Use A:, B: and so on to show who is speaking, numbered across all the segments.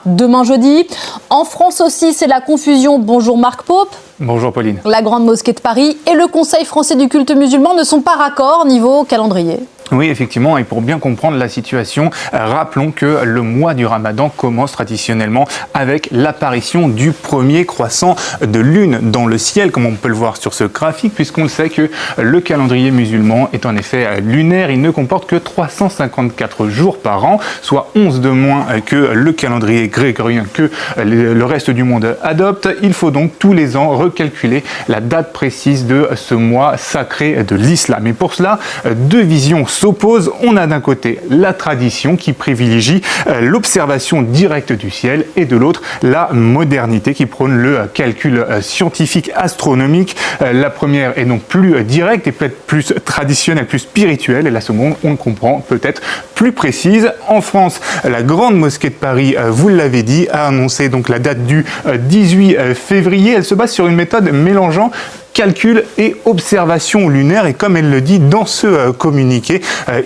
A: demain jeudi. En France aussi, c'est la confusion. Bonjour Marc Pope.
B: Bonjour Pauline.
A: La Grande Mosquée de Paris et le Conseil français du culte musulman ne sont pas raccords niveau calendrier.
B: Oui, effectivement, et pour bien comprendre la situation, rappelons que le mois du Ramadan commence traditionnellement avec l'apparition du premier croissant de lune dans le ciel, comme on peut le voir sur ce graphique, puisqu'on sait que le calendrier musulman est en effet lunaire. Il ne comporte que 354 jours par an, soit 11 de moins que le calendrier grégorien que le reste du monde adopte. Il faut donc tous les ans recalculer la date précise de ce mois sacré de l'islam. Et pour cela, deux visions s'opposent. On a d'un côté la tradition qui privilégie l'observation directe du ciel et de l'autre la modernité qui prône le calcul scientifique astronomique. La première est donc plus directe et peut-être plus traditionnelle, plus spirituelle, et la seconde, on le comprend, peut-être plus précise. En France, la Grande Mosquée de Paris, vous l'avez dit, a annoncé donc la date du 18 février. Elle se base sur une méthode mélangeant calcul et observation lunaire, et comme elle le dit dans ce communiqué,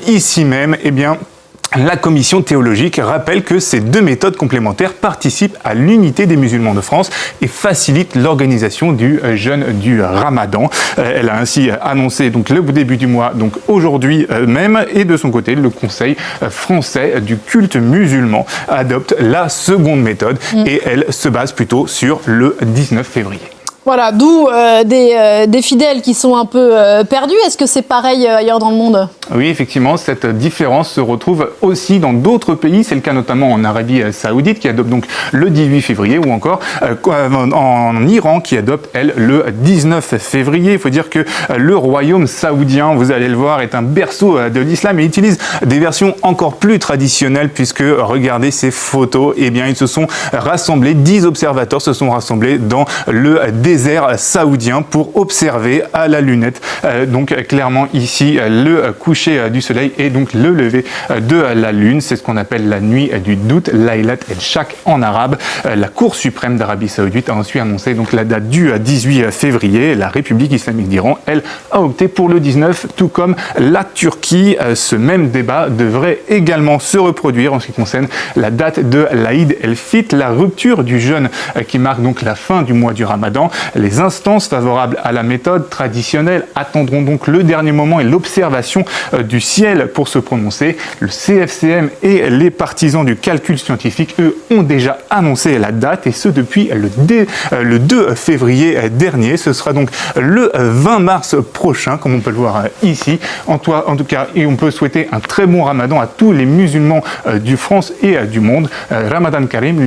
B: ici même, eh bien, la commission théologique rappelle que ces deux méthodes complémentaires participent à l'unité des musulmans de France et facilitent l'organisation du jeûne du Ramadan. Elle a ainsi annoncé donc le début du mois, donc aujourd'hui même, et de son côté, le Conseil français du culte musulman adopte la seconde méthode et elle se base plutôt sur le 19 février.
A: Voilà, d'où des fidèles qui sont un peu perdus. Est-ce que c'est pareil ailleurs dans le monde ?
B: Oui, effectivement, cette différence se retrouve aussi dans d'autres pays. C'est le cas notamment en Arabie Saoudite qui adopte donc le 18 février ou encore en Iran qui adopte, elle, le 19 février. Il faut dire que le royaume saoudien, vous allez le voir, est un berceau de l'islam et utilise des versions encore plus traditionnelles puisque, regardez ces photos, eh bien, ils se sont rassemblés, 10 observateurs se sont rassemblés dans le désert saoudien pour observer à la lunette. Donc clairement ici le coucher du soleil et donc le lever de la lune. C'est ce qu'on appelle la nuit du doute, Laylat el-Shak en arabe. La Cour suprême d'Arabie Saoudite a ensuite annoncé donc la date du 18 février. La République islamique d'Iran, elle, a opté pour le 19, tout comme la Turquie. Ce même débat devrait également se reproduire en ce qui concerne la date de l'Aïd el-Fitr, la rupture du jeûne qui marque donc la fin du mois du Ramadan. Les instances favorables à la méthode traditionnelle attendront donc le dernier moment et l'observation du ciel pour se prononcer. Le CFCM et les partisans du calcul scientifique, eux, ont déjà annoncé la date, et ce depuis le 2 février dernier. Ce sera donc le 20 mars prochain, comme on peut le voir ici. En tout cas, et on peut souhaiter un très bon Ramadan à tous les musulmans du France et du monde. Ramadan Karim.